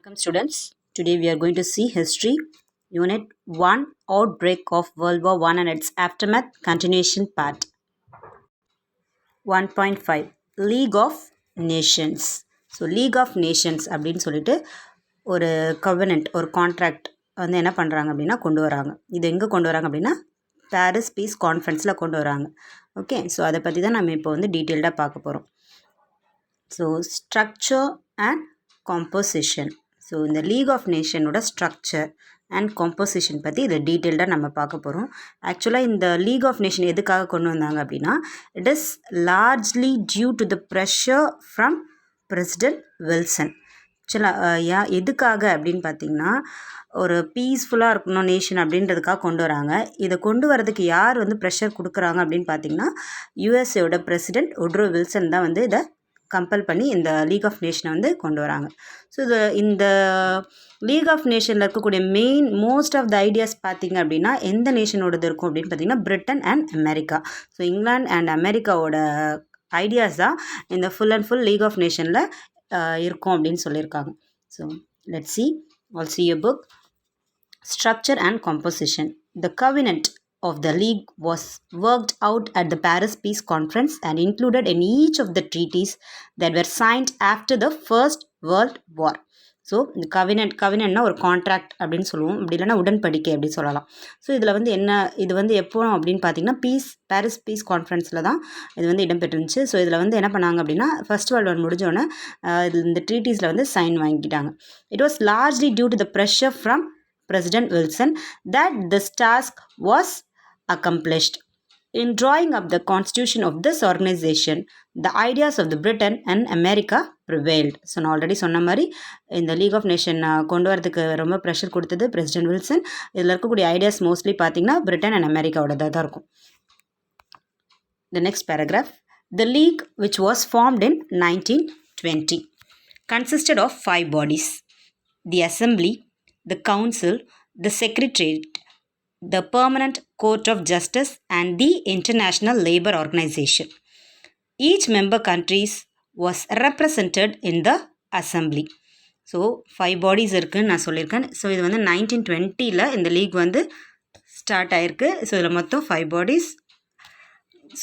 Welcome students. Today we are going to see history unit 1 outbreak of World War I and its aftermath continuation part 1.5 League of Nations. So League of Nations அப்படின்னு சொல்லிட்டு ஒரு covenant ஒரு contract வந்து என்ன பண்ணுறாங்க அப்படின்னா கொண்டு வராங்க. இது எங்கே கொண்டு வராங்க அப்படின்னா பாரிஸ் பீஸ் கான்ஃபரன்ஸில் கொண்டு வராங்க. ஓகே, ஸோ அதை பற்றி தான் நம்ம இப்போ வந்து டீட்டெயில்டாக பார்க்க போகிறோம். So structure and composition. So இந்த லீக் ஆஃப் நேஷனோட ஸ்ட்ரக்சர் அண்ட் காம்போசிஷன் பற்றி இதில் டீட்டெயில்டாக நம்ம பார்க்க போகிறோம். ஆக்சுவலாக இந்த லீக் ஆஃப் நேஷன் எதுக்காக கொண்டு வந்தாங்க அப்படின்னா it is largely due to the pressure from President Wilson. ஆக்சுவலாக எதுக்காக அப்படின்னு பார்த்தீங்கன்னா ஒரு பீஸ்ஃபுல்லாக இருக்கணும் நேஷன் அப்படின்றதுக்காக கொண்டு வராங்க. இதை கொண்டு வரதுக்கு யார் வந்து ப்ரெஷர் கொடுக்குறாங்க அப்படின்னு பார்த்தீங்கன்னா யூஎஸ்ஏயோட பிரசிடென்ட் உட்ரோ வில்சன் தான் வந்து இதை கம்பல் பண்ணி இந்த லீக் ஆஃப் நேஷனை வந்து கொண்டு வராங்க. ஸோ இந்த லீக் ஆஃப் நேஷனில் இருக்கக்கூடிய மோஸ்ட் ஆஃப் த ஐடியாஸ் பார்த்திங்க அப்படின்னா எந்த நேஷனோடது இருக்கும் அப்படின்னு பார்த்தீங்கன்னா Britain and America. So England and அமெரிக்காவோட ஐடியாஸ் தான் இந்த full and full league of நேஷனில் இருக்கும் அப்படின்னு சொல்லியிருக்காங்க. So let's see also a book Structure and Composition. The covenant of the League was worked out at the Paris Peace Conference and included in each of the treaties that were signed after the First World War. So இந்த கவினன்ட்னா ஒரு contract அப்படின்னு சொல்லுவோம், அப்படி இல்லைன்னா உடன்படிக்கை அப்படின்னு சொல்லலாம். So இதில் வந்து இது வந்து எப்போ அப்படின்னு பார்த்தீங்கன்னா பாரிஸ் பீஸ் கான்ஃபரன்ஸில் தான் இது வந்து இடம்பெற்றுருந்துச்சு. ஸோ இதில் வந்து என்ன பண்ணாங்க அப்படின்னா ஃபர்ஸ்ட் வேர்ல்டு வார் முடிஞ்சோடனே இந்த ட்ரீட்டிஸில் வந்து சைன் வாங்கிட்டாங்க. It was largely due to the pressure from President Wilson that this task was accomplished. In drawing up the constitution of this organization, the ideas of the Britain and America prevailed. So நான் already சொன்ன மாதிரி இந்த league of nation கொண்டு வரதுக்கு ரொம்ப pressure கொடுத்தது president Wilson. இதில் இருக்கக்கூடிய ஐடியாஸ் மோஸ்ட்லி பார்த்தீங்கன்னா பிரிட்டன் அண்ட் அமெரிக்காவோட தான் இருக்கும். The next paragraph. The league, which was formed in 1920, consisted of 5 bodies: the Assembly, the Council, the Secretariat, the Permanent Court of Justice, and the International Labour Organization. Each member countries was represented in the Assembly. So 5 bodies இருக்குதுன்னு நான் சொல்லியிருக்கேன். So இது வந்து 1920 இந்த league வந்து start ஆகிருக்கு. So இதில் மொத்தம் 5 bodies.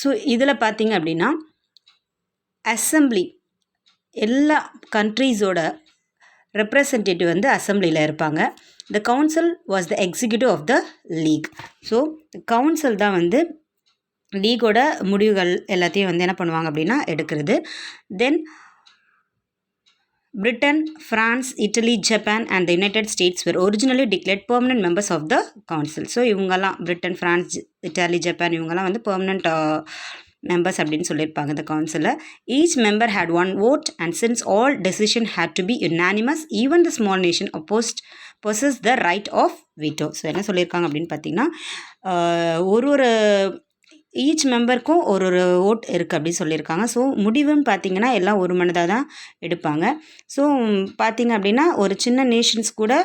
ஸோ இதில் பார்த்தீங்க அப்படின்னா அசம்பிளி எல்லா கண்ட்ரீஸோட ரெப்ரசன்டேட்டிவ் வந்து அசம்பிளியில் இருப்பாங்க. The council was the executive of the league. So council தான் வந்து லீகோட முடிவுகள் எல்லாத்தையும் வந்து என்ன பண்ணுவாங்க அப்படின்னா எடுக்கிறது. Then Britain, France, Italy, Japan and the United States were originally declared permanent members of the council. So இவங்கெல்லாம் பிரிட்டன், ஃப்ரான்ஸ், இட்டாலி, ஜப்பான் இவங்கெல்லாம் வந்து பெர்மனண்ட் members அப்படின்னு சொல்லியிருப்பாங்க இந்த கவுன்சிலில். Each member had 1 vote and since all decision had to be unanimous, even the small nation possessed the right of veto. So என்ன சொல்லியிருக்காங்க அப்படின்னு பார்த்தீங்கன்னா ஒரு ஈச் மெம்பருக்கும் ஒரு ஓட் இருக்குது அப்படின்னு சொல்லியிருக்காங்க. ஸோ முடிவுன்னு பார்த்தீங்கன்னா எல்லாம் ஒரு மனதாக தான் எடுப்பாங்க. ஸோ பார்த்தீங்க அப்படின்னா ஒரு சின்ன நேஷன்ஸ் கூட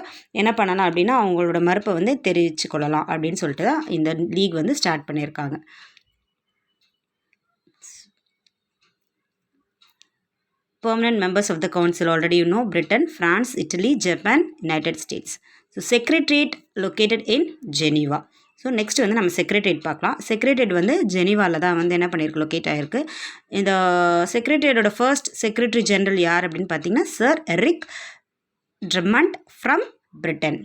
என்ன பண்ணலாம் அப்படின்னா அவங்களோட மறுப்பை வந்து தெரிவித்து கொள்ளலாம் அப்படின்னு சொல்லிட்டு தான் இந்த லீக் வந்து ஸ்டார்ட் பண்ணியிருக்காங்க. Permanent members of the council already you know: Britain, France, Italy, Japan, United States. So secretariat located in Geneva. So next வந்து நம்ம செக்ரட்டரியேட் பார்க்கலாம். செக்ரட்டரியேட் வந்து ஜெனீவாவில் தான் வந்து என்ன பண்ணியிருக்கு, லொக்கேட் ஆகிருக்கு. இந்த செக்ரட்டரியேட்டோட ஃபர்ஸ்ட் செக்ரட்டரி ஜெனரல் யார் அப்படின்னு பார்த்தீங்கன்னா sir Eric Drummond from Britain.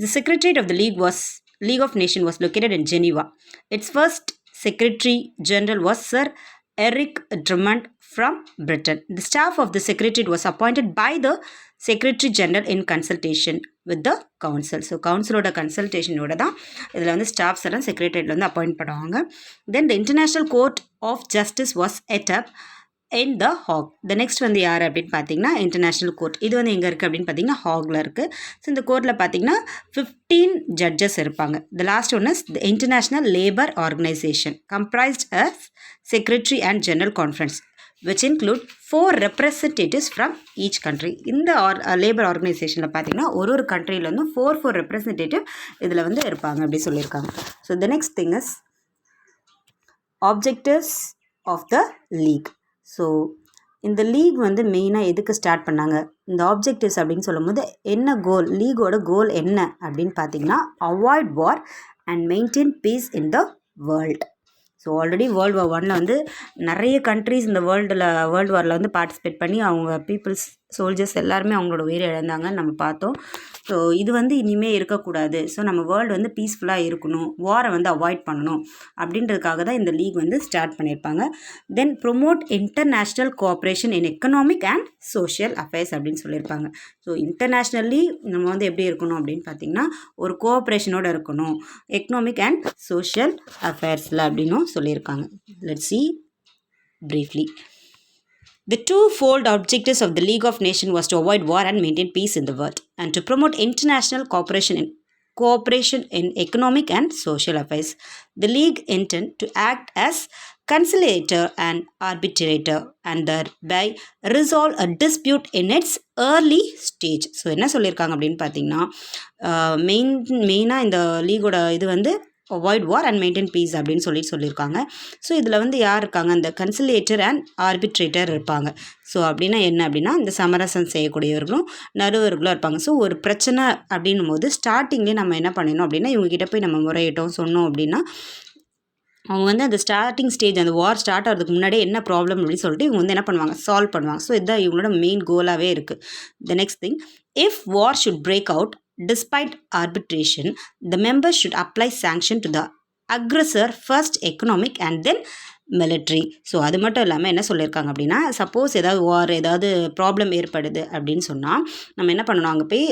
The secretariat of the League of Nations was located in Geneva. Its first secretary general was Sir Eric Drummond from Britain. The staff of the Secretariat was appointed by the Secretary General in consultation with the Council. So கவுன்சிலோட கன்சல்டேஷனோட தான் இதில் வந்து staffs எல்லாம் செக்ரட்டரியேட்டில் வந்து appoint பண்ணுவாங்க. Then the International Court of Justice was set up in the Hague. The next வந்து யார் அப்படின்னு பார்த்தீங்கன்னா இன்டர்நேஷ்னல் கோர்ட். இது வந்து எங்கே இருக்குது அப்படின்னு பார்த்தீங்கன்னா ஹாகில் இருக்குது. ஸோ இந்த கோர்ட்டில் பார்த்தீங்கன்னா 15 ஜட்ஜஸ் இருப்பாங்க. The last one is the international labour organisation comprised as secretary and general conference which include 4 representatives from each country. இந்த லேபர் ஆர்கனைசேஷனில் பார்த்தீங்கன்னா ஒரு கண்ட்ரிலேருந்து 4 ரெப்ரசன்டேட்டிவ் இதில் வந்து இருப்பாங்க அப்படி சொல்லியிருக்காங்க. So the next thing is objectives of the league. So இந்த லீக் வந்து மெயினாக எதுக்கு ஸ்டார்ட் பண்ணாங்க, இந்த ஆப்ஜெக்டிவ்ஸ் அப்படின்னு சொல்லும்போது என்ன கோல், லீகோட கோல் என்ன அப்படின்னு பார்த்தீங்கன்னா avoid war and maintain piece in the world. So already world war 1 வந்து நிறைய கண்ட்ரீஸ் இந்த வேர்ல்டு வாரில் வந்து பார்ட்டிசிபேட் பண்ணி அவங்க பீப்புள்ஸ் சோல்ஜர்ஸ் எல்லாருமே அவங்களோட உயிரை இழந்தாங்கன்னு நம்ம பார்த்தோம். ஸோ இது வந்து இனிமேல் இருக்கக்கூடாது. ஸோ நம்ம வேர்ல்டு வந்து பீஸ்ஃபுல்லாக இருக்கணும், வாரை வந்து அவாய்ட் பண்ணணும் அப்படின்றதுக்காக தான் இந்த லீக் வந்து ஸ்டார்ட் பண்ணியிருப்பாங்க. Then promote international cooperation in economic and social affairs அப்படின்னு சொல்லியிருப்பாங்க. ஸோ இன்டர்நேஷ்னலி நம்ம வந்து எப்படி இருக்கணும் அப்படின்னு பார்த்திங்கன்னா ஒரு கோஆப்ரேஷனோடு இருக்கணும் எக்கனாமிக் அண்ட் சோஷியல் அஃபேர்ஸில் அப்படின்னும் சொல்லியிருக்காங்க. Let's see briefly. The two-fold objectives of the League of Nations was to avoid war and maintain peace in the world, and to promote international cooperation in economic and social affairs. The League intended to act as conciliator and arbitrator and thereby resolve a dispute in its early stage. So என்ன சொல்லியிருக்காங்க அப்படின்னு பார்த்தீங்கன்னா மெயினாக இந்த லீகோட இது வந்து avoid war and maintain piece அப்படின்னு சொல்லியிருக்காங்க. ஸோ இதில் வந்து யார் இருக்காங்க, இந்த கன்சிலேட்டர் அண்ட் ஆர்பிட்ரேட்டர் இருப்பாங்க. ஸோ அப்படின்னா என்ன அப்படின்னா இந்த சமரசம் செய்யக்கூடியவர்களும் நடுவர்களும் இருப்பாங்க. ஸோ ஒரு பிரச்சனை அப்படின்னும் போது ஸ்டார்டிங்லேயே நம்ம என்ன பண்ணணும் அப்படின்னா இவங்ககிட்ட போய் நம்ம முறையிட்டோம் சொன்னோம் அப்படின்னா அவங்க வந்து அந்த ஸ்டார்டிங் ஸ்டேஜ் அந்த வார் ஸ்டார்ட் ஆகிறதுக்கு முன்னாடியே என்ன ப்ராப்ளம் அப்படின்னு சொல்லிட்டு இவங்க வந்து என்ன பண்ணுவாங்க, சால்வ் பண்ணுவாங்க. ஸோ இதுதான் இவங்களோட மெயின் கோலாகவே இருக்குது. த next thing, if war should break out despite arbitration, the members should apply sanction to the aggressor first, economic and then military. So அது மட்டும் இல்லாமல் என்ன சொல்லியிருக்காங்க அப்படின்னா சப்போஸ் ஏதாவது வார் ஏதாவது ப்ராப்ளம் ஏற்படுது அப்படின்னு சொன்னால் நம்ம என்ன பண்ணணும், அங்கே போய்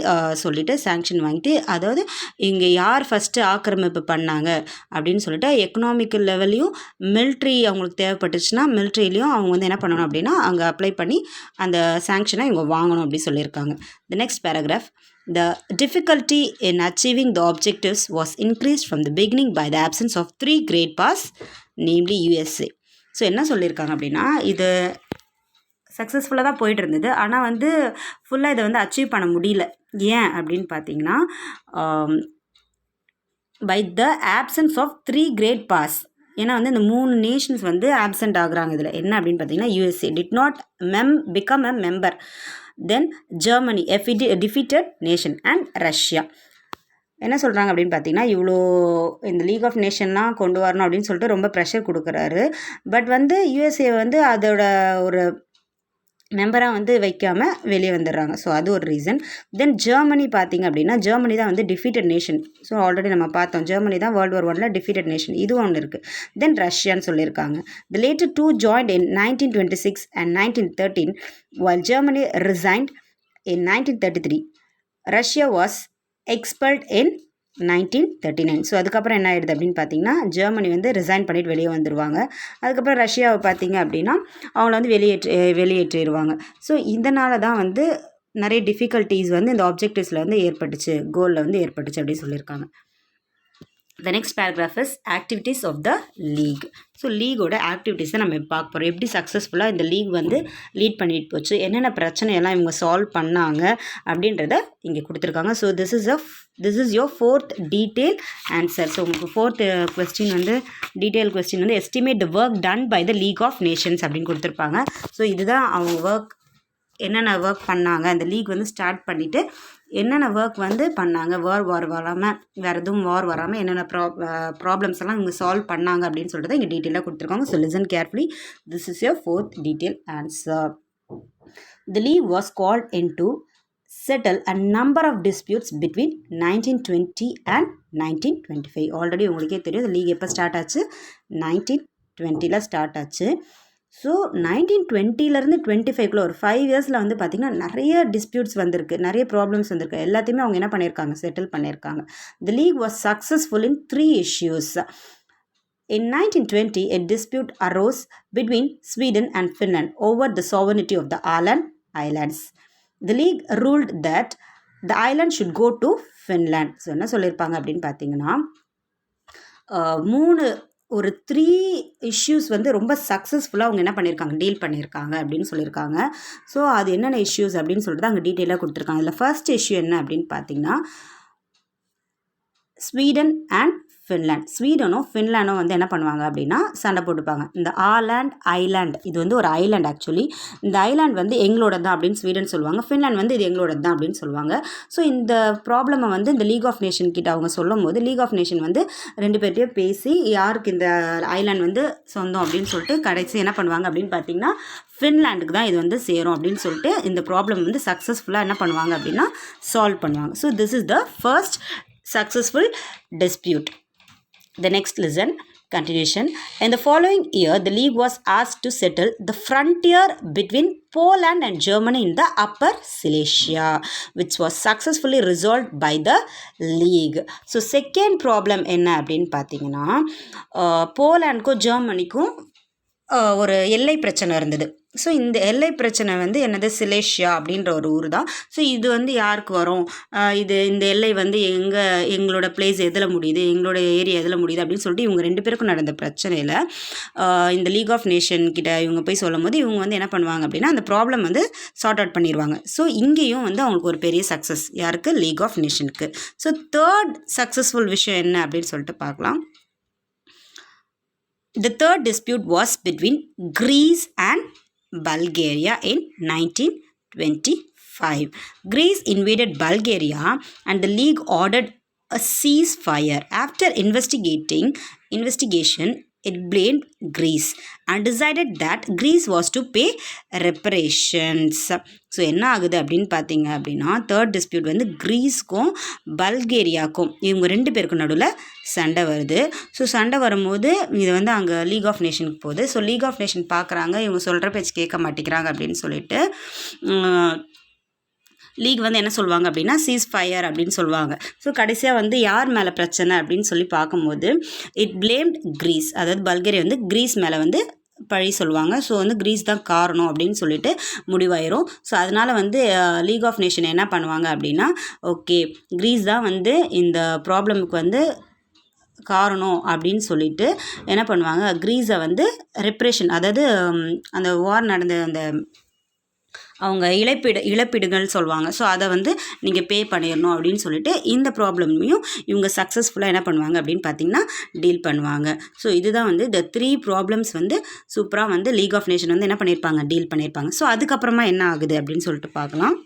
சொல்லிவிட்டு சாங்ஷன் வாங்கிட்டு அதாவது இங்கே யார் ஃபஸ்ட்டு ஆக்கிரமிப்பு பண்ணாங்க அப்படின்னு சொல்லிட்டு எக்கனாமிக்கல் லெவல்லையும் மிலிட்ரி அவங்களுக்கு தேவைப்பட்டுச்சுன்னா மிலிட்ரிலையும் அவங்க வந்து என்ன பண்ணணும் அப்படின்னா அங்கே அப்ளை பண்ணி அந்த சாங்ஷனை இவங்க வாங்கணும் அப்படின்னு சொல்லியிருக்காங்க. The next paragraph, the difficulty in achieving the objectives was increased from the beginning by the absence of 3 great powers, namely USA. So என்ன சொல்லியிருக்காங்க அப்படின்னா இது சக்ஸஸ்ஃபுல்லாக தான் போயிட்டு இருந்தது, ஆனால் வந்து ஃபுல்லாக இதை வந்து அச்சீவ் பண்ண முடியல. ஏன் அப்படின்னு பார்த்தீங்கன்னா by the absence of 3 great powers. ஏன்னா வந்து இந்த 3 நேஷன்ஸ் வந்து ஆப்சண்ட் ஆகுறாங்க. இதில் என்ன அப்படின்னு பார்த்தீங்கன்னா USA did not become a member. Then Germany, a defeated nation, and Russia. என்ன சொல்கிறாங்க அப்படின்னு பார்த்தீங்கன்னா இவ்வளோ இந்த லீக் ஆஃப் நேஷன்லாம் கொண்டு வரணும் அப்படின்னு சொல்லிட்டு ரொம்ப ப்ரெஷர் கொடுக்குறாரு. பட் வந்து USA வந்து அதோட ஒரு மெம்பராக வந்து வைக்காமல் வெளியே வந்துடுறாங்க. ஸோ அது ஒரு ரீசன். தென் ஜெர்மனி பார்த்திங்க அப்படின்னா ஜெர்மனி தான் வந்து டிஃபீட்டட் நேஷன். ஸோ ஆல்ரெடி நம்ம பார்த்தோம் ஜெர்மனி தான் வேர்ல்டு வார் 1 டிஃபீட்டட் நேஷன், இதுவும் ஒன்று இருக்குது. தென் ரஷ்யான்னு சொல்லியிருக்காங்க. த later 2 joined in 1926 and 1913 while Germany resigned in 1933. Russia was expelled in 1939. So அதுக்கப்புறம் என்ன ஆகிடுது அப்படின்னு பார்த்தீங்கன்னா ஜெர்மனி வந்து ரிசைன் பண்ணிட்டு வெளியே வந்துடுவாங்க. அதுக்கப்புறம் ரஷ்யாவை பார்த்தீங்க அப்படின்னா அவங்கள வந்து வெளியேற்றிடுவாங்க. ஸோ இதனால தான் வந்து நிறைய டிஃபிகல்ட்டிஸ் வந்து இந்த ஆப்ஜெக்டிவ்ஸில் வந்து ஏற்பட்டுச்சு, கோலில் வந்து ஏற்பட்டுச்சு அப்படின்னு சொல்லியிருக்காங்க. The next paragraph is activities of the league. So லீகோட ஆக்டிவிட்டீஸை நம்ம பார்க்க போகிறோம். எப்படி சக்ஸஸ்ஃபுல்லாக இந்த லீக் வந்து லீட் பண்ணிட்டு போச்சு, என்னென்ன பிரச்சனையெல்லாம் இவங்க சால்வ் பண்ணாங்க அப்படின்றத இங்கே கொடுத்துருக்காங்க. So this is your 4th detail answer. So உங்களுக்கு 4th கொஸ்டின் வந்து டீட்டெயில் கொஸ்டின் வந்து estimate the work done by the league of nations அப்படின்னு கொடுத்துருப்பாங்க. ஸோ இதுதான் அவங்க என்னென்ன ஒர்க் பண்ணாங்க, அந்த லீக் வந்து ஸ்டார்ட் பண்ணிவிட்டு என்னென்ன ஒர்க் வந்து பண்ணாங்க, வார் வராமல் வேறு எதுவும் வார் வராமல் என்னென்ன ப்ராப்ளம்ஸ் எல்லாம் இவங்க சால்வ் பண்ணாங்க அப்படின்னு சொல்லிட்டு இங்கே டீட்டெயிலாக கொடுத்துருக்காங்க. So listen carefully, this is your 4th detail answer. The league was called in to settle a number of disputes between 1920 and 1925. Already உங்களுக்கே தெரியும் இந்த லீக் எப்போ ஸ்டார்ட் ஆச்சு, 1920 ஸ்டார்ட் ஆச்சு. ஸோ 1920 25 ஒரு 5 இயர்ஸில் வந்து பார்த்திங்கன்னா நிறைய டிஸ்பியூட்ஸ் வந்திருக்கு, நிறைய ப்ராப்ளம்ஸ் வந்திருக்கு. எல்லாத்தையுமே அவங்க என்ன பண்ணியிருக்காங்க, செட்டில் பண்ணியிருக்காங்க. The league was successful in 3 issues. In 1920, a dispute arose between Sweden and Finland over the sovereignty of the Åland Islands. The league ruled that the island should go to Finland. So என்ன சொல்லியிருப்பாங்க அப்படின்னு பார்த்தீங்கன்னா 3 issues வந்து ரொம்ப சக்ஸஸ்ஃபுல்லாக அவங்க என்ன பண்ணியிருக்காங்க, டீல் பண்ணியிருக்காங்க அப்படின்னு சொல்லியிருக்காங்க. ஸோ அது என்னென்ன இஷ்யூஸ் அப்படின்னு சொல்லிட்டு அங்கே டீட்டெயிலாக கொடுத்துருக்காங்க. இதில் ஃபர்ஸ்ட் இஷ்யூ என்ன அப்படின்னு பார்த்தீங்கன்னா ஸ்வீடன் அண்ட் ஃபின்லாண்ட். ஸ்வீடனும் ஃபின்லாண்டும் வந்து என்ன பண்ணுவாங்க அப்படின்னா சண்டை போட்டுப்பாங்க. இந்த ஆலாண்ட் ஐலாண்ட் இது வந்து ஒரு ஐலாண்ட் ஆக்சுவலி. இந்த ஐலாண்ட் வந்து எங்களோட தான் அப்படின்னு ஸ்வீடன் சொல்லுவாங்க. ஃபின்லாண்ட் வந்து இது எங்களோட தான் அப்படின்னு சொல்லுவாங்க. ஸோ இந்த ப்ராப்ளமை வந்து இந்த லீக் ஆஃப் நேஷன் கிட்ட அவங்க சொல்லும் போது லீக் ஆஃப் நேஷன் வந்து 2 பேர்ட்டையும் பேசி யாருக்கு இந்த ஐலாண்ட் வந்து சொந்தம் அப்படின்னு சொல்லிட்டு கடைசி என்ன பண்ணுவாங்க அப்படின்னு பார்த்தீங்கன்னா ஃபின்லாண்டுக்கு தான் இது வந்து சேரும் அப்படின்னு சொல்லிட்டு இந்த ப்ராப்ளம் வந்து சக்ஸஸ்ஃபுல்லாக என்ன பண்ணுவாங்க அப்படின்னா சால்வ் பண்ணுவாங்க. So this is the first successful dispute. The next listen, continuation. In the following year, the League was asked to settle the frontier between Poland and Germany in the Upper Silesia, which was successfully resolved by the League. So, second problem என்ன அப்படின்னு பார்த்தீங்கன்னா போலாண்டுக்கும் ஜெர்மனிக்கும் ஒரு எல்லை பிரச்சனை இருந்தது. So இந்த எல்லை பிரச்சனை வந்து என்னது சிலேஷியா அப்படின்ற ஒரு ஊர் தான். ஸோ இது வந்து யாருக்கு வரும், இந்த எல்லை வந்து எங்களோட பிளேஸ் எதில் முடியுது, எங்களோட ஏரியா எதில் முடியுது அப்படின்னு சொல்லிட்டு இவங்க 2 பேருக்கும் நடந்த பிரச்சனையில் இந்த லீக் ஆஃப் நேஷன் கிட்ட இவங்க போய் சொல்லும் போது இவங்க வந்து என்ன பண்ணுவாங்க அப்படின்னா அந்த ப்ராப்ளம் வந்து சார்ட் அவுட் பண்ணிடுவாங்க. ஸோ இங்கேயும் வந்து அவங்களுக்கு ஒரு பெரிய சக்ஸஸ் யாருக்கு, லீக் ஆஃப் நேஷனுக்கு. ஸோ தேர்ட் சக்ஸஸ்ஃபுல் விஷயம் என்ன அப்படின்னு சொல்லிட்டு பார்க்கலாம். The third dispute was between Greece and Bulgaria in 1925. Greece invaded Bulgaria and the League ordered a ceasefire. After investigation, it blamed Greece and decided that Greece was to pay reparations. So என்ன ஆகுது அப்படின்னு பார்த்தீங்க அப்படின்னா third dispute வந்து க்ரீஸ்க்கும் பல்கேரியாவுக்கும் இவங்க 2 பேருக்கும் நடுவில் சண்டை வருது. ஸோ சண்டை வரும்போது இது வந்து அங்கே லீக் ஆஃப் நேஷனுக்கு போகுது. ஸோ லீக் ஆஃப் நேஷன் பார்க்குறாங்க இவங்க சொல்கிற பேச்சு கேட்க மாட்டேங்கிறாங்க அப்படின்னு சொல்லிட்டு லீக் வந்து என்ன சொல்லுவாங்க அப்படின்னா சீஸ் ஃபயர் அப்படின்னு சொல்லுவாங்க. ஸோ கடைசியாக வந்து யார் மேலே பிரச்சனை அப்படின்னு சொல்லி பார்க்கும்போது இட் பிளேம்ட் க்ரீஸ், அதாவது பல்கேரியா வந்து க்ரீஸ் மேலே வந்து பழி சொல்லுவாங்க. ஸோ வந்து க்ரீஸ் தான் காரணம் அப்படின்னு சொல்லிட்டு முடிவாயிரும். ஸோ அதனால் வந்து லீக் ஆஃப் நேஷன் என்ன பண்ணுவாங்க அப்படின்னா ஓகே க்ரீஸ் தான் வந்து இந்த ப்ராப்ளமுக்கு வந்து காரணம் அப்படின்னு சொல்லிட்டு என்ன பண்ணுவாங்க க்ரீஸை வந்து ரெப்ரேஷன், அதாவது அந்த வார் நடந்த அந்த அவங்க இழப்பீடுகள் சொல்லுவாங்க. ஸோ அதை வந்து நீங்கள் பே பண்ணிடணும் அப்படின்னு சொல்லிட்டு இந்த ப்ராப்ளமையும் இவங்க சக்ஸஸ்ஃபுல்லாக என்ன பண்ணுவாங்க அப்படின்னு பார்த்தீங்கன்னா டீல் பண்ணுவாங்க. ஸோ இதுதான் வந்து இந்த 3 ப்ராப்ளம்ஸ் வந்து சூப்பராக வந்து லீக் ஆஃப் நேஷன் வந்து என்ன பண்ணியிருப்பாங்க டீல் பண்ணியிருப்பாங்க. ஸோ அதுக்கப்புறமா என்ன ஆகுது அப்படின்னு சொல்லிட்டு பார்க்கலாம்.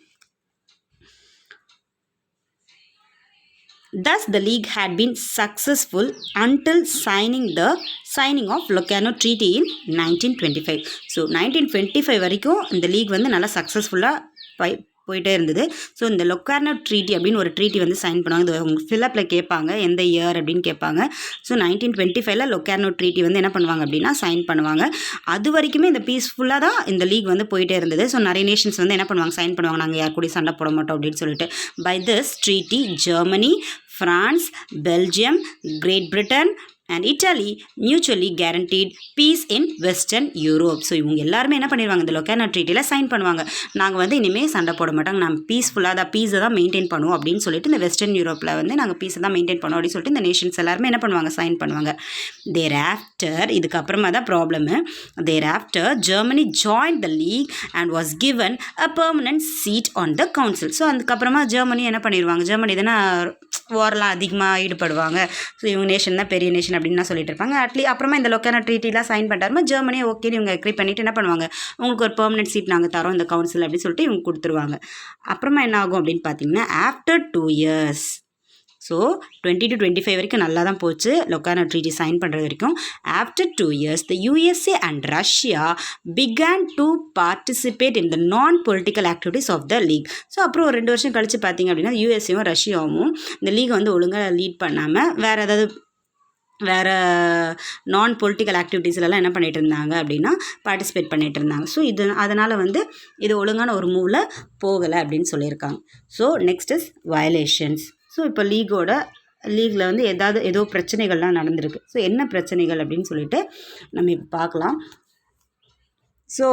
Thus, the League had been successful until signing of Locarno Treaty in 1925. So, 1925 வரைக்கும் இந்த லீக் வந்து நல்லா சக்ஸஸ்ஃபுல்லாக போயிட்டே இருந்தது. ஸோ இந்த லொக்கார்னோ ட்ரீட்டி அப்படின்னு ஒரு ட்ரீட்டி வந்து சைன் பண்ணுவாங்க. இது அவங்க ஃபில்லப்பில் கேட்பாங்க எந்த இயர் அப்படின்னு கேட்பாங்க. ஸோ 1925 லொக்கார்னோ ட்ரீட்டி வந்து என்ன பண்ணுவாங்க அப்படின்னா சைன் பண்ணுவாங்க. அது வரைக்குமே இந்த பீஸ்ஃபுல்லாக தான் இந்த லீக் வந்து போயிட்டே இருந்தது. ஸோ நிறைய நேஷன்ஸ் வந்து என்ன பண்ணுவாங்க சைன் பண்ணுவாங்க, நாங்கள் யார் கூட சண்டை போட மாட்டோம் அப்படின்னு சொல்லிட்டு. By this treaty Germany, France, Belgium, Great Britain and Italy mutually guaranteed peace in Western Europe. So இவங்க எல்லாருமே என்ன பண்ணிடுவாங்க இந்த லொக்கார்னோ ட்ரீட்டியில் சைன் பண்ணுவாங்க. நாங்கள் வந்து இனிமேல் சண்டை போட மாட்டாங்க, நாங்கள் பீஸ்ஃபுல்லாக தான் பீஸை தான் மெயின்டைன் பண்ணுவோம் அப்படின்னு சொல்லிட்டு இந்த வெஸ்டர்ன் யூரோப்பில் வந்து நாங்கள் பீஸை தான் மெயின்டைன் பண்ணுவோம் அப்படின்னு சொல்லிட்டு இந்த நேஷன்ஸ் எல்லாருமே என்ன பண்ணுவாங்க சைன் பண்ணுவாங்க. தேர் ஆஃப்டர் இதுக்கப்புறமா தான் problem. Thereafter Germany join the league and was given a permanent seat on the council. So அதுக்கப்புறமா ஜெர்மனி என்ன பண்ணிடுவாங்க, ஜெர்மனி தானே வார்லாம் அதிகமாக ஈடுபடுவாங்க. ஸோ இவங்க நேஷன் தான் பெரிய நேஷன் அப்படின்னு நான் சொல்லிட்டு இருப்பாங்க. அப்புறமா இந்த லொக்கார்னோ ட்ரீட்டிலாம் சைன் பண்ணுறாருமா ஜெர்மனியை ஓகே இவங்க அக்ரி பண்ணிவிட்டு என்ன பண்ணுவாங்க உங்களுக்கு ஒரு பெர்மனன்ட் சீட் நாங்கள் தரோம் இந்த கவுன்சில் அப்படின்னு சொல்லிட்டு இவங்க கொடுத்துருவாங்க. அப்புறமா என்ன ஆகும் அப்படின்னு பார்த்தீங்கன்னா ஆஃப்டர் 2 years, ஸோ 20 to 25 வரைக்கும் நல்லா தான் போச்சு லொக்கார்னோ ட்ரீட்டி சைன் பண்ணுறது வரைக்கும். After 2 years the USA and Russia began to participate in the non-political activities of the league. So அப்புறம் ஒரு 2 வருஷம் கழித்து பார்த்தீங்க அப்படின்னா யூஎஸ்ஏவும் ரஷ்யாவும் இந்த லீகை வந்து ஒழுங்காக லீட் பண்ணாமல் வேறு நான் பொலிட்டிக்கல் ஆக்டிவிட்டீஸ்லாம் என்ன பண்ணிகிட்டு இருந்தாங்க அப்படின்னா பார்ட்டிசிபேட் பண்ணிகிட்டு இருந்தாங்க. ஸோ அதனால் வந்து இது ஒழுங்கான ஒரு மூவில் போகலை அப்படின்னு சொல்லியிருக்காங்க. So next is violations. So இப்போ லீகில் வந்து ஏதோ பிரச்சனைகள்லாம் நடந்திருக்கு. ஸோ என்ன பிரச்சனைகள் அப்படின்னு சொல்லிட்டு நம்ம இப்போ பார்க்கலாம். ஸோ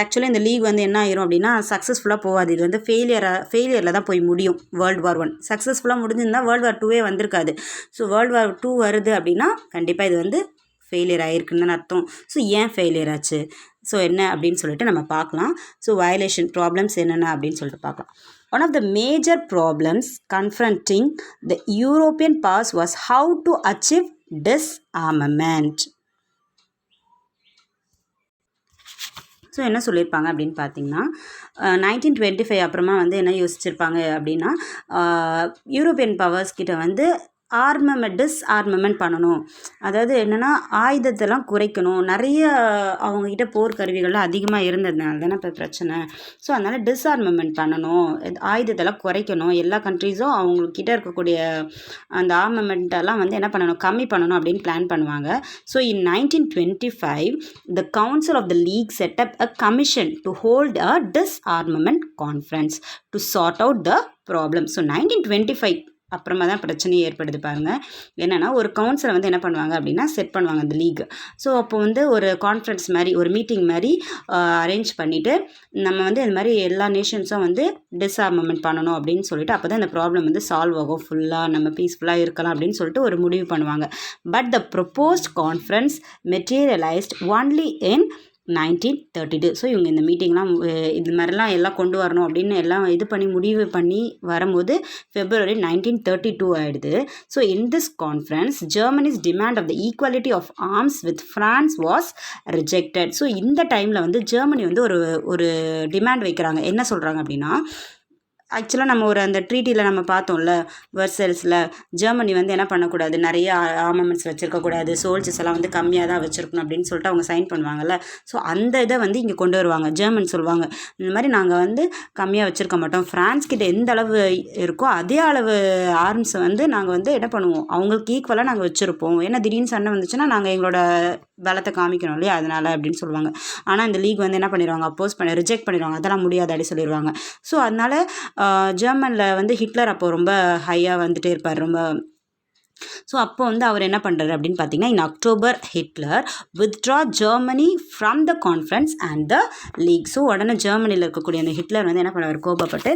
ஆக்சுவலாக இந்த லீக் வந்து என்ன ஆயிரும் அப்படின்னா சக்ஸஸ்ஃபுல்லாக போகாது. இது வந்து ஃபெயிலியரில் தான் போய் முடியும். World War I சக்ஸஸ்ஃபுல்லாக முடிஞ்சிருந்தால் World War II வந்திருக்காது. ஸோ World War II வருது அப்படின்னா கண்டிப்பாக இது வந்து ஃபெயிலியர் ஆகிருக்குன்னு அர்த்தம். ஸோ ஏன் ஃபெயிலியர் ஆச்சு, ஸோ என்ன அப்படின்னு சொல்லிட்டு நம்ம பார்க்கலாம். ஸோ வயலேஷன் ப்ராப்ளம்ஸ் என்னென்ன அப்படின்னு சொல்லிட்டு பார்க்கலாம். One of the major problems confronting the European powers was how to achieve disarmament. So என்ன சொல்லியிருப்பாங்க அப்படின்னு பார்த்தீங்கன்னா 1925 அப்புறமா வந்து என்ன யோசிச்சிருப்பாங்க அப்படின்னா யூரோப்பியன் பவர்ஸ் கிட்ட வந்து டிஸ்ஆர்மமெண்ட் பண்ணணும். அதாவது என்னென்னா ஆயுதத்தெல்லாம் குறைக்கணும். நிறைய அவங்கக்கிட்ட போர் கருவிகள்லாம் அதிகமாக இருந்ததுனால தானே இப்போ பிரச்சனை. ஸோ அதனால் டிஸ்ஆர்மமெண்ட் பண்ணணும், ஆயுதத்தெல்லாம் குறைக்கணும். எல்லா கண்ட்ரீஸும் அவங்கக்கிட்ட இருக்கக்கூடிய அந்த ஆர்மமெண்ட்டெல்லாம் வந்து என்ன பண்ணணும், கம்மி பண்ணணும் அப்படின்னு பிளான் பண்ணுவாங்க. So in 1925 the Council of the League set up a commission to hold a disarmament conference to sort out the problem. So 1925 அப்புறமா தான் பிரச்சனையே ஏற்படுது பாருங்கள். என்னென்னா ஒரு கவுன்சிலை வந்து என்ன பண்ணுவாங்க அப்படின்னா செட் பண்ணுவாங்க அந்த லீக். ஸோ அப்போ வந்து ஒரு கான்ஃபரன்ஸ் மாதிரி ஒரு மீட்டிங் மாதிரி அரேஞ்ச் பண்ணிவிட்டு நம்ம வந்து இந்த மாதிரி எல்லா நேஷன்ஸும் வந்து டிஸ்ஆர்மமெண்ட் பண்ணணும் அப்படின்னு சொல்லிட்டு அப்போ தான் இந்த ப்ராப்ளம் வந்து சால்வ் ஆகும், ஃபுல்லாக நம்ம பீஸ்ஃபுல்லாக இருக்கலாம் அப்படின்னு சொல்லிட்டு ஒரு முடிவு பண்ணுவாங்க. But the proposed conference materialised only in 1932. So இவங்க இந்த மீட்டிங்லாம் இது மாதிரிலாம் எல்லாம் கொண்டு வரணும் அப்படின்னு எல்லாம் இது பண்ணி முடிவு பண்ணி வரும்போது February 1932 ஆகிடுது. So in this conference Germany's demand of the equality of arms with France was rejected. So இந்த டைமில் வந்து ஜெர்மனி வந்து ஒரு டிமாண்ட் வைக்கிறாங்க. என்ன சொல்கிறாங்க அப்படின்னா, ஆக்சுவலாக நம்ம ஒரு அந்த ட்ரீட்டியில் நம்ம பார்த்தோம்ல வெர்சல்ஸில், ஜெர்மனி வந்து என்ன பண்ணக்கூடாது, நிறைய ஆர்மமெண்ட்ஸ் வச்சுருக்கக்கூடாது, சோல்ஜர்ஸ் எல்லாம் வந்து கம்மியாக தான் வச்சுருக்கணும் அப்படின்னு சொல்லிட்டு அவங்க சைன் பண்ணுவாங்கல்ல. ஸோ அந்த இதை வந்து இங்கே கொண்டு வருவாங்க. ஜெர்மன் சொல்லுவாங்க, இந்த மாதிரி நாங்கள் வந்து கம்மியாக வச்சுருக்க மாட்டோம், ஃப்ரான்ஸ் கிட்ட எந்த அளவு இருக்கோ அதே அளவு ஆர்ம்ஸை வந்து நாங்கள் வந்து என்ன பண்ணுவோம், அவங்களுக்கு ஈக்குவலாக நாங்கள் வச்சுருப்போம். ஏன்னா திடீர்னு சண்டை வந்துச்சுன்னா நாங்கள் எங்களோட பலத்தை காமிக்கணும் இல்லையா, அதனால் அப்படின்னு சொல்லுவாங்க. ஆனால் இந்த லீக் வந்து என்ன பண்ணிடுவாங்க, ரிஜெக்ட் பண்ணிடுவாங்க, அதெல்லாம் முடியாது அப்படி சொல்லிடுவாங்க. ஸோ அதனால் ஜெர்மனில் வந்து ஹிட்லர் அப்போ ரொம்ப ஹையாக வந்துட்டே இருப்பார் ரொம்ப. ஸோ அப்போ வந்து அவர் என்ன பண்ணுறாரு அப்படின்னு பார்த்தீங்கன்னா, in October Hitler withdraw Germany from the conference and the league. So உடனே ஜெர்மனியில் இருக்கக்கூடிய அந்த ஹிட்லர் வந்து என்ன பண்ணுவார், கோபப்பட்டு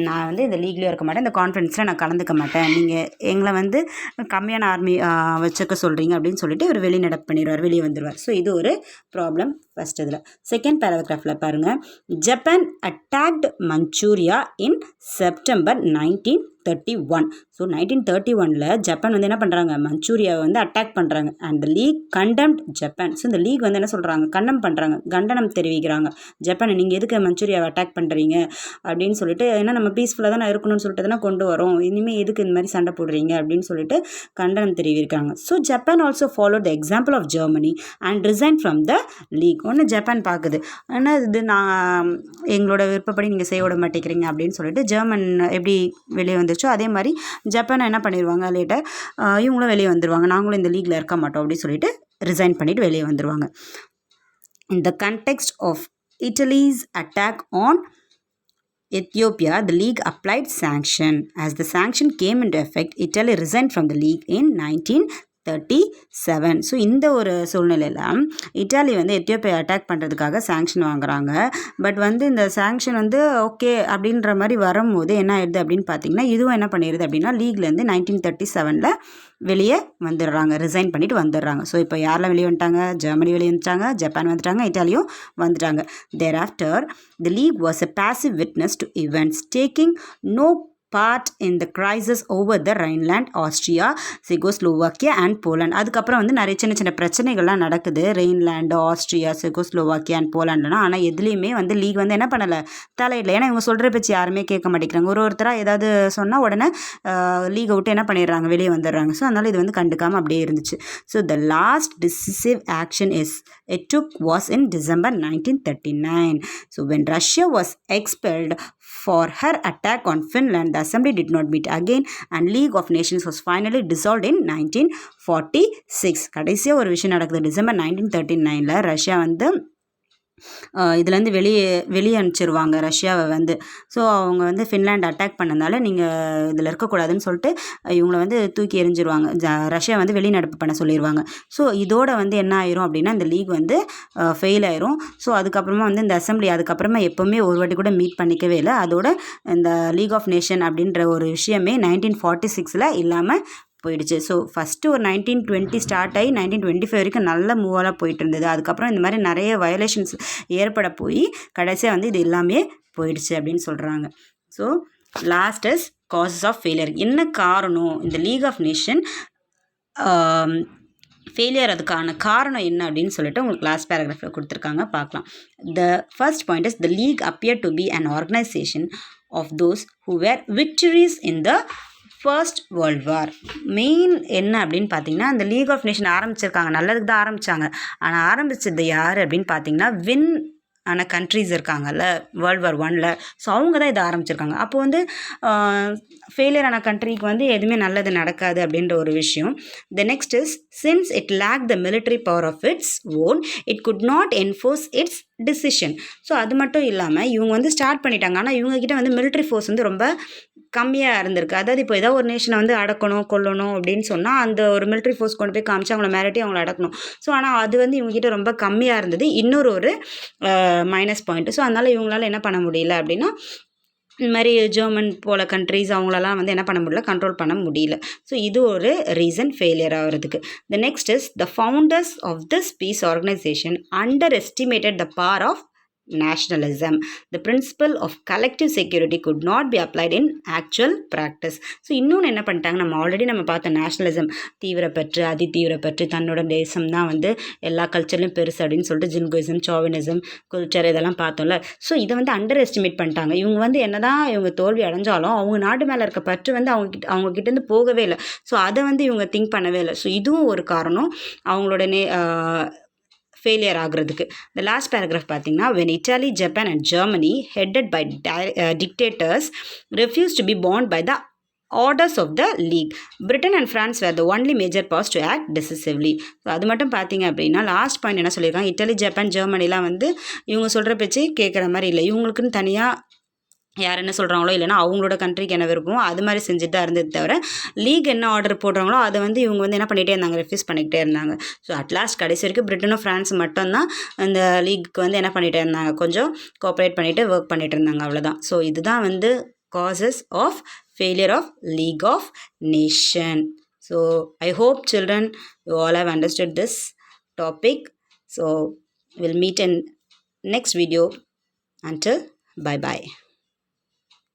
நான் வந்து இந்த லீக்லேயும் இருக்க மாட்டேன், இந்த கான்ஃபரன்ஸில் நான் கலந்துக்க மாட்டேன், நீங்கள் எங்களை வந்து கம்மியான ஆர்மி வச்சுக்க சொல்கிறீங்க அப்படின்னு சொல்லிட்டு இவர் வெளிநடப்பு பண்ணிடுவார், வெளியே வந்துடுவார். ஸோ இது ஒரு ப்ராப்ளம் ஃபஸ்ட். இதில் செகண்ட் பேராகிராஃபில் பாருங்கள், Japan attacked Manchuria in September 1931. So 1931 Japan வந்து என்ன பண்ணுறாங்க, மஞ்சூரியாவை வந்து அட்டாக் பண்ணுறாங்க. And the league condemned Japan. So இந்த லீக் வந்து என்ன சொல்கிறாங்க, கண்டம் பண்ணுறாங்க, கண்டனம் தெரிவிக்கிறாங்க. ஜப்பானை நீங்கள் எதுக்கு மஞ்சூரியாவை அட்டாக் பண்ணுறீங்க அப்படின்னு சொல்லிட்டு, ஏன்னா நம்ம பீஸ்ஃபுல்லாக தான் இருக்கணும்னு சொல்லிட்டு தானே கொண்டு வரோம், இனிமேல் எதுக்கு இந்த மாதிரி சண்டை போடுறீங்க அப்படின்னு சொல்லிட்டு கண்டனம் தெரிவிக்கிறாங்க. So Japan also follow the example of Germany and resign from the league. ஒன்று ஜப்பான் பார்க்குது, ஆனால் இது நான் எங்களோட விருப்பப்படி நீங்கள் செய்ய விட மாட்டேங்கிறீங்க அப்படின்னு சொல்லிட்டு ஜெர்மன் எப்படி வெளியே வந்துருச்சோ அதே மாதிரி ஜப்பானை என்ன பண்ணிடுவாங்க, லேட்டர் இவங்களும் வெளியே வந்துடுவாங்க, நாங்களும் இந்த லீக்கில் இருக்க மாட்டோம் அப்படின்னு சொல்லிட்டு ரிசைன் பண்ணிவிட்டு வெளியே வந்துடுவாங்க. In the context of Italy's attack on Ethiopia, the League applied sanction. As the sanction came into effect, Italy resigned from the League in 1937. So இந்த ஒரு சூழ்நிலையில் இட்டாலி வந்து எத்தியோப்பியா அட்டாக் பண்ணுறதுக்காக சாங்ஷன் வாங்குறாங்க. பட் வந்து இந்த சாங்ஷன் வந்து okay அப்படின்ற மாதிரி வரும்போது என்ன ஆயிடுது அப்படின்னு பார்த்தீங்கன்னா, இதுவும் என்ன பண்ணிடுது அப்படின்னா லீக்லேருந்து 1937 வெளியே வந்துடுறாங்க, ரிசைன் பண்ணிவிட்டு வந்துடுறாங்க. ஸோ இப்போ யாரெல்லாம் வெளியே வந்துட்டாங்க, ஜெர்மனி வெளியே வந்துட்டாங்க, ஜப்பான் வந்துட்டாங்க, இட்டாலியும் வந்துட்டாங்க. Thereafter the league was a passive witness to events taking no part in the crisis over the Rhineland, Austria, Czechoslovakia and Poland. அதுக்கப்புறம் வந்து நிறைய சின்ன சின்ன பிரச்சனைகள்லாம் நடக்குது ரெயின்லேண்டு, ஆஸ்ட்ரியா, செகோஸ்லோவாக்கியா அண்ட் போலாண்டுனா. ஆனால் எதுலேயுமே வந்து லீக் வந்து என்ன பண்ணலை, தலையிடல. ஏன்னா இவங்க சொல்கிற பேச்சு யாருமே கேட்க மாட்டேங்கிறாங்க. ஒருத்தராக ஏதாவது சொன்னால் உடனே லீகை விட்டு என்ன பண்ணிடுறாங்க, வெளியே வந்துடுறாங்க. ஸோ அதனால் இது வந்து கண்டுக்காமல் அப்படியே இருந்துச்சு. So the last டிசிசிவ் action it took was in December 1939. So when Russia was expelled for her attack on Finland, the assembly did not meet again and League of Nations was finally dissolved in 1946. கடைசியாக ஒரு விஷயம் நடக்குது. December 1939 Russia வந்து இதுலேருந்து வெளியே அனுப்பிச்சிருவாங்க ரஷ்யாவை வந்து. So அவங்க வந்து ஃபின்லாண்ட் அட்டாக் பண்ணனால நீங்கள் இதில் இருக்கக்கூடாதுன்னு சொல்லிட்டு இவங்களை வந்து தூக்கி எறிஞ்சிருவாங்க, ரஷ்யா வந்து வெளிநடப்பு பண்ண சொல்லிடுவாங்க. ஸோ இதோட வந்து என்ன ஆயிரும் அப்படின்னா இந்த லீக் வந்து ஃபெயில் ஆயிரும். ஸோ அதுக்கப்புறமா வந்து இந்த அசம்பிளி அதுக்கப்புறமா எப்போவுமே ஒரு வாட்டி கூட மீட் பண்ணிக்கவே இல்லை. அதோட இந்த லீக் ஆஃப் நேஷன் அப்படின்ற ஒரு விஷயமே 1946 இல்லாமல் போயிடுச்சு. ஸோ ஃபஸ்ட்டு ஒரு 1920 ஸ்டார்ட் ஆகி 1925 வரைக்கும் நல்ல மூவலாக போயிட்டு இருந்தது. அதுக்கப்புறம் இந்த மாதிரி நிறைய வயலேஷன்ஸ் ஏற்பட போய் கடைசியாக வந்து இது எல்லாமே போயிடுச்சு அப்படின்னு சொல்கிறாங்க. So last is causes of failure. என்ன காரணம் இந்த லீக் ஆஃப் நேஷன் ஃபெயிலியர் அதுக்கான காரணம் என்ன அப்படின்னு சொல்லிட்டு உங்களுக்கு லாஸ்ட் பேராகிராஃபில் கொடுத்துருக்காங்க, பார்க்கலாம். The first point is the league appear to be an organisation of those who were victors in the first world war. Main என்ன அப்படின்னு பார்த்தீங்கன்னா, இந்த லீக் ஆஃப் நேஷன் ஆரம்பிச்சிருக்காங்க, நல்லதுக்கு தான் ஆரம்பித்தாங்க. ஆனால் ஆரம்பித்தது யார் அப்படின்னு பார்த்தீங்கன்னா, வின் ஆன கண்ட்ரீஸ் இருக்காங்கல்ல வேர்ல்டு வார் 1ல், ஸோ அவங்க தான் இதை ஆரம்பிச்சிருக்காங்க. அப்போ வந்து ஃபெயிலியர் ஆன கண்ட்ரிக்கு வந்து எதுவுமே நல்லது நடக்காது அப்படின்ற ஒரு விஷயம். The next is since it lack the military power of its own it could not enforce its decision. So அது மட்டும் இல்லாமல் இவங்க வந்து ஸ்டார்ட் பண்ணிட்டாங்க, ஆனால் இவங்ககிட்ட வந்து மிலிட்ரி ஃபோர்ஸ் வந்து ரொம்ப கம்மியாக இருந்திருக்கு. அதாவது இப்போ ஏதாவது ஒரு நேஷனை வந்து அடக்கணும் கொல்லணும் அப்படின்னு சொன்னால் அந்த ஒரு மிலிட்ரி ஃபோர்ஸ் கொண்டு போய் காமிச்சு அவங்கள மிரட்டி அவங்கள அடக்கணும். ஸோ ஆனால் அது வந்து இவங்ககிட்ட ரொம்ப கம்மியாக இருந்தது, இன்னொரு ஒரு மைனஸ் பாயிண்ட். ஸோ அதனால் இவங்களால என்ன பண்ண முடியல அப்படின்னா, இந்த மாதிரி ஜெர்மன் போல கண்ட்ரீஸ் அவங்களெல்லாம் வந்து என்ன பண்ண முடியல, கண்ட்ரோல் பண்ண முடியல. ஸோ இது ஒரு ரீசன் ஃபெயிலியர் ஆகிறதுக்கு. The next is the founders of this peace organisation underestimated the power of nationalism. The principle of collective security could not be applied in actual practice. So இன்னொன்று என்ன பண்ணிட்டாங்க, நம்ம பார்த்த nationalism, தீவிரப்பற்று அதி தீவிரப்பற்று தன்னோட தேசம் தான் வந்து எல்லா கல்ச்சர்லையும் பெருசு அப்படின்னு சொல்லிட்டு ஜின்கோயிசம் சாவினிசம் கல்ச்சர் இதெல்லாம் பார்த்தோம்ல. ஸோ இதை வந்து அண்டர் எஸ்டிமேட் பண்ணிட்டாங்க. இவங்க வந்து என்னதான் இவங்க தோல்வி அடைஞ்சாலும் அவங்க நாடு மேலே இருக்க பற்று வந்து அவங்க கிட்டேருந்து போகவே இல்லை. ஸோ அதை வந்து இவங்க திங்க் பண்ணவே இல்லை. ஸோ இதுவும் ஒரு காரணம் அவங்களோட ஃபெயிலியர் ஆகிறதுக்கு. இந்த லாஸ்ட் பேராகிராஃப் பார்த்தீங்கன்னா, when Italy, Japan and Germany headed by dictators refused to be bound by the orders of the league, Britain and France were the only major powers to act decisively. So அது மட்டும் பார்த்தீங்க அப்படின்னா last point என்ன சொல்லியிருக்காங்க, Italy Japan ஜெர்மனிலாம் வந்து இவங்க சொல்கிற பேச்சு கேட்குற மாதிரி இல்லை, இவங்களுக்குன்னு தனியாக யார் என்ன சொல்கிறாங்களோ இல்லைனா அவங்களோட கண்ட்ரிக்கு என்ன விருப்பமோ அது மாதிரி செஞ்சுட்டு தான் இருந்தது தவிர லீக் என்ன ஆர்டர் போடுறாங்களோ அதை வந்து இவங்க வந்து என்ன பண்ணிகிட்டே இருந்தாங்க, ரெஃப்யூஸ் பண்ணிக்கிட்டே இருந்தாங்க. ஸோ அட்லாஸ்ட் கடைசி வரைக்கும் பிரிட்டனும் ஃப்ரான்ஸ் மட்டும்தான் இந்த லீக்கு வந்து என்ன பண்ணிகிட்டே இருந்தாங்க, கொஞ்சம் கோஆப்ரேட் பண்ணிவிட்டு ஒர்க் பண்ணிகிட்டு இருந்தாங்க, அவ்வளோதான். ஸோ இதுதான் வந்து causes of failure of League of Nations. So I hope children you all have understood this topic. So we'll meet in next video. Until bye bye.